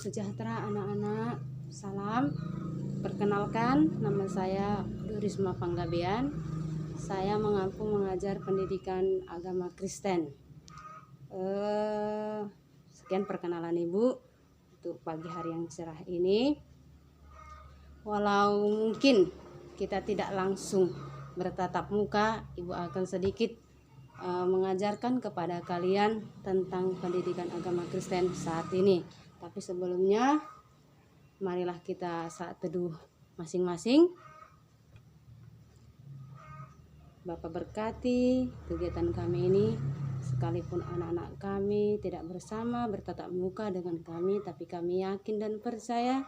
sejahtera anak-anak. Salam. Perkenalkan, nama saya Risma Panggabean. Saya mengampu mengajar pendidikan agama Kristen. Sekian perkenalan Ibu untuk pagi hari yang cerah ini. Walau mungkin kita tidak langsung bertatap muka, Ibu akan sedikit mengajarkan kepada kalian tentang pendidikan agama Kristen saat ini. Tapi sebelumnya, marilah kita saat teduh masing-masing. Bapa berkati kegiatan kami ini, sekalipun anak-anak kami tidak bersama bertatap muka dengan kami, tapi kami yakin dan percaya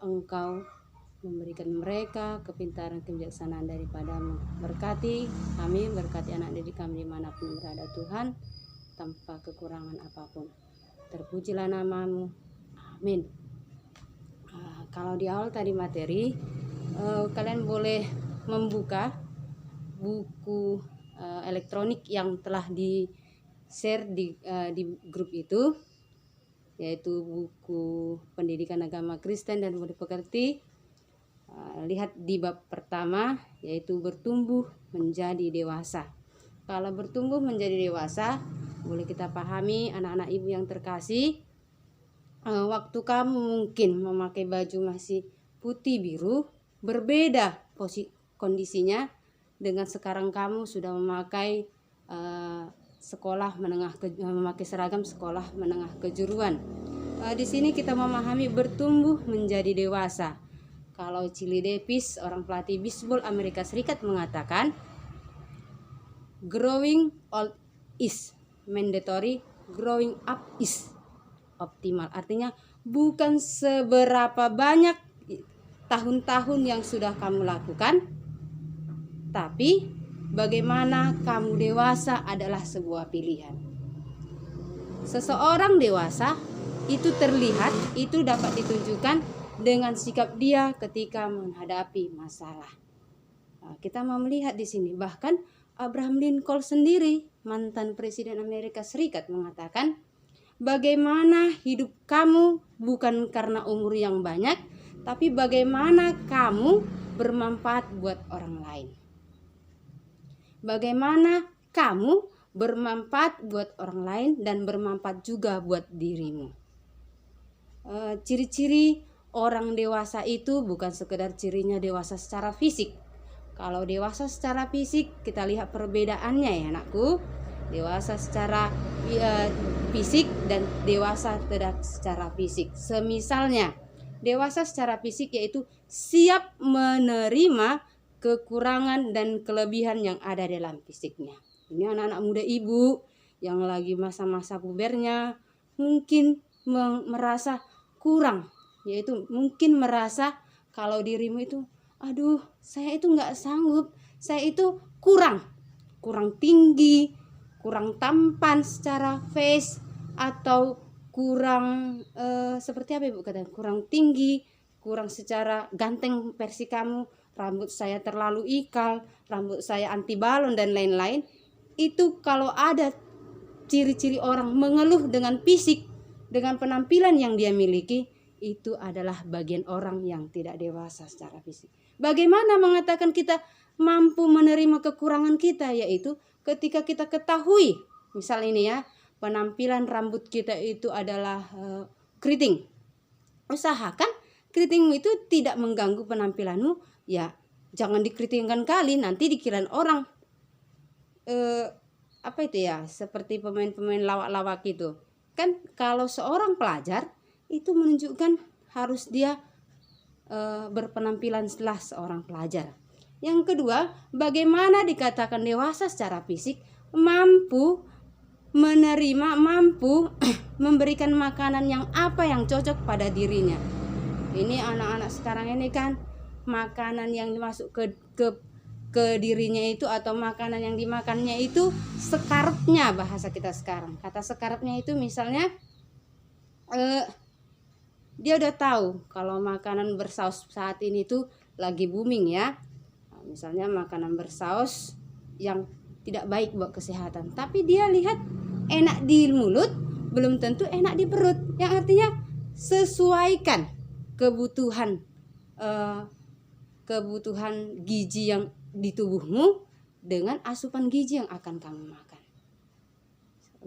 Engkau memberikan mereka kepintaran kebijaksanaan daripadamu. Berkati kami, berkati anak didik kami dimanapun berada Tuhan, tanpa kekurangan apapun. Terpujilah namamu, amin. Kalau di awal tadi materi, kalian boleh membuka buku elektronik yang telah di share di grup itu, yaitu buku pendidikan agama Kristen dan mudah dimengerti. Lihat di bab pertama, yaitu bertumbuh menjadi dewasa. Kalau bertumbuh menjadi dewasa, boleh kita pahami anak-anak Ibu yang terkasih, waktu kamu mungkin memakai baju masih putih biru, berbeda kondisinya dengan sekarang kamu sudah memakai memakai seragam sekolah menengah kejuruan. Di sini kita memahami bertumbuh menjadi dewasa. Kalau Chili Davis, orang pelatih bisbol Amerika Serikat, mengatakan growing old is mandatory, growing up is optimal. Artinya bukan seberapa banyak tahun-tahun yang sudah kamu lakukan, tapi bagaimana kamu dewasa adalah sebuah pilihan. Seseorang dewasa itu terlihat, itu dapat ditunjukkan dengan sikap dia ketika menghadapi masalah. Kita mau melihat di sini, bahkan Abraham Lincoln sendiri, mantan Presiden Amerika Serikat, mengatakan, bagaimana hidup kamu bukan karena umur yang banyak, tapi bagaimana kamu bermanfaat buat orang lain. Bagaimana kamu bermanfaat buat orang lain dan bermanfaat juga buat dirimu. Ciri-ciri orang dewasa itu bukan sekedar cirinya dewasa secara fisik. Kalau dewasa secara fisik, kita lihat perbedaannya ya anakku. Dewasa secara fisik dan dewasa tidak secara fisik. Semisalnya, dewasa secara fisik yaitu siap menerima kekurangan dan kelebihan yang ada dalam fisiknya. Ini anak-anak muda Ibu yang lagi masa-masa pubernya mungkin merasa kurang, yaitu mungkin merasa kalau dirimu itu, aduh saya itu nggak sanggup, saya itu kurang tinggi, kurang tampan secara face, atau kurang seperti apa Ibu katakan, kurang tinggi, kurang secara ganteng versi kamu, rambut saya terlalu ikal, rambut saya anti balon dan lain-lain. Itu kalau ada ciri-ciri orang mengeluh dengan fisik, dengan penampilan yang dia miliki, itu adalah bagian orang yang tidak dewasa secara fisik. Bagaimana mengatakan kita mampu menerima kekurangan kita, yaitu ketika kita ketahui, misal ini ya, penampilan rambut kita itu adalah keriting. Usahakan keritingmu itu tidak mengganggu penampilanmu, ya jangan dikeritingkan kali, nanti dikirain orang apa itu ya, seperti pemain-pemain lawak-lawak itu. Kan kalau seorang pelajar itu menunjukkan harus dia berpenampilan setelah seorang pelajar. Yang kedua, bagaimana dikatakan dewasa secara fisik, mampu menerima, mampu memberikan makanan yang cocok pada dirinya. Ini anak-anak sekarang ini kan makanan yang dimasuk ke dirinya itu, atau makanan yang dimakannya itu sekarepnya, bahasa kita sekarang. Kata sekarepnya itu misalnya dia udah tahu kalau makanan bersaus saat ini tuh lagi booming ya. Misalnya makanan bersaus yang tidak baik buat kesehatan, tapi dia lihat enak di mulut belum tentu enak di perut. Yang artinya sesuaikan kebutuhan gizi yang di tubuhmu dengan asupan gizi yang akan kamu makan.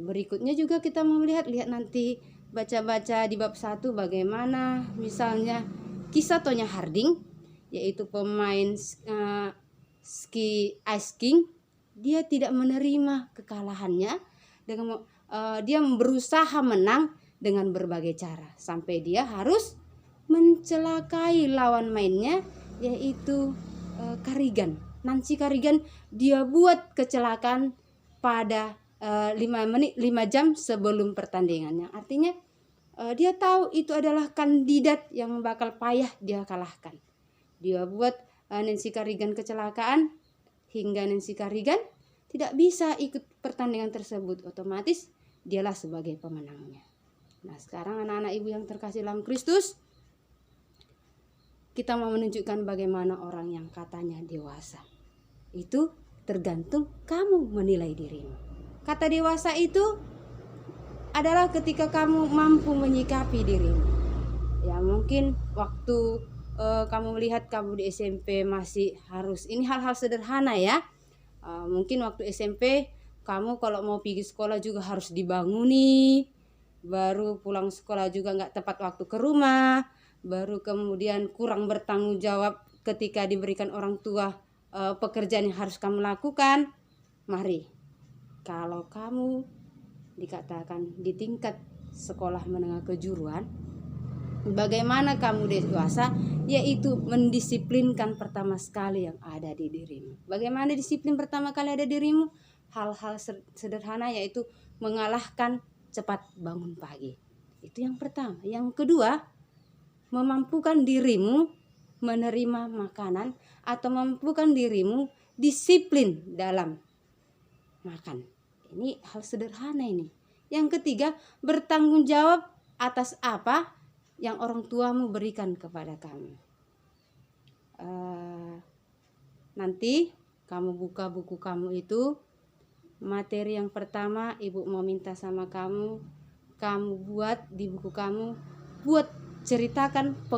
Berikutnya juga kita mau lihat nanti baca-baca di bab 1 bagaimana misalnya kisah Tonya Harding, yaitu pemain ski ice king. Dia tidak menerima kekalahannya dengan dia berusaha menang dengan berbagai cara sampai dia harus mencelakai lawan mainnya, yaitu Nancy Kerrigan. Dia buat kecelakaan pada 5 jam sebelum pertandingannya. Artinya dia tahu itu adalah kandidat yang bakal payah dia kalahkan. Dia buat Nancy Kerrigan kecelakaan hingga Nancy Kerrigan tidak bisa ikut pertandingan tersebut. Otomatis dialah sebagai pemenangnya. Nah, sekarang anak-anak ibu yang terkasih dalam Kristus, kita mau menunjukkan bagaimana orang yang katanya dewasa. Itu tergantung kamu menilai dirimu. Kata dewasa itu adalah ketika kamu mampu menyikapi dirimu. Ya, mungkin waktu kamu melihat kamu di SMP masih harus, ini hal-hal sederhana ya. Mungkin waktu SMP kamu kalau mau pergi sekolah juga harus dibanguni, baru pulang sekolah juga nggak tepat waktu ke rumah, baru kemudian kurang bertanggung jawab ketika diberikan orang tua pekerjaan yang harus kamu lakukan. Mari, kalau kamu dikatakan di tingkat sekolah menengah kejuruan, bagaimana kamu dewasa, yaitu mendisiplinkan pertama sekali yang ada di dirimu. Bagaimana disiplin pertama kali ada di dirimu? Hal-hal sederhana, yaitu mengalahkan cepat bangun pagi. Itu yang pertama. Yang kedua, memampukan dirimu menerima makanan atau memampukan dirimu disiplin dalam makan. Ini hal sederhana ini. Yang ketiga, bertanggung jawab atas apa yang orang tuamu berikan kepada kamu. Nanti kamu buka buku kamu itu, materi yang pertama ibu mau minta sama kamu buat di buku kamu, buat ceritakan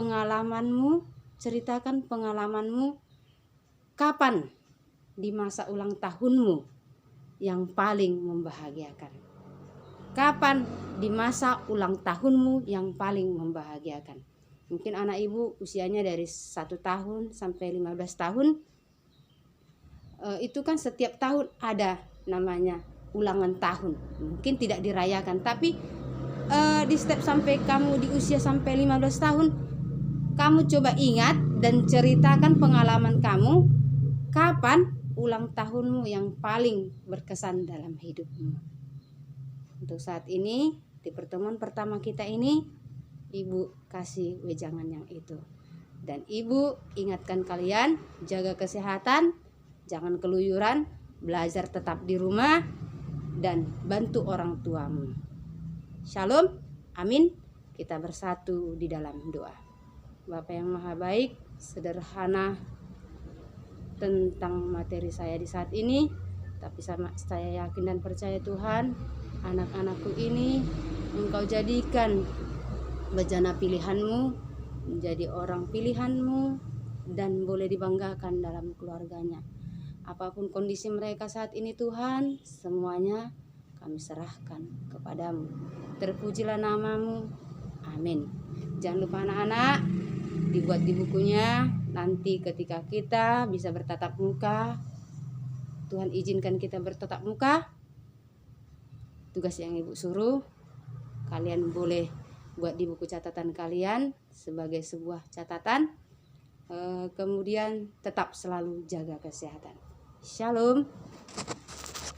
pengalamanmu kapan di masa ulang tahunmu yang paling membahagiakan. Kapan di masa ulang tahunmu yang paling membahagiakan. Mungkin anak ibu usianya dari 1 tahun sampai 15 tahun. Itu kan setiap tahun ada namanya ulangan tahun. Mungkin tidak dirayakan, tapi di step sampai kamu di usia sampai 15 tahun, kamu coba ingat dan ceritakan pengalaman kamu kapan ulang tahunmu yang paling berkesan dalam hidupmu. Untuk saat ini, di pertemuan pertama kita ini, ibu kasih wejangan yang itu. Dan ibu ingatkan kalian, jaga kesehatan, jangan keluyuran, belajar tetap di rumah, dan bantu orang tuamu. Shalom, amin. Kita bersatu di dalam doa. Bapa yang Maha Baik, sederhana tentang materi saya di saat ini, tapi saya yakin dan percaya Tuhan, anak-anakku ini Engkau jadikan bejana pilihanmu, menjadi orang pilihanmu, dan boleh dibanggakan dalam keluarganya. Apapun kondisi mereka saat ini Tuhan, semuanya kami serahkan kepadamu. Terpujilah namamu, amin. Jangan lupa anak-anak, dibuat di bukunya. Nanti ketika kita bisa bertatap muka, Tuhan izinkan kita bertatap muka, tugas yang ibu suruh, kalian boleh buat di buku catatan kalian sebagai sebuah catatan. Kemudian tetap selalu jaga kesehatan. Shalom.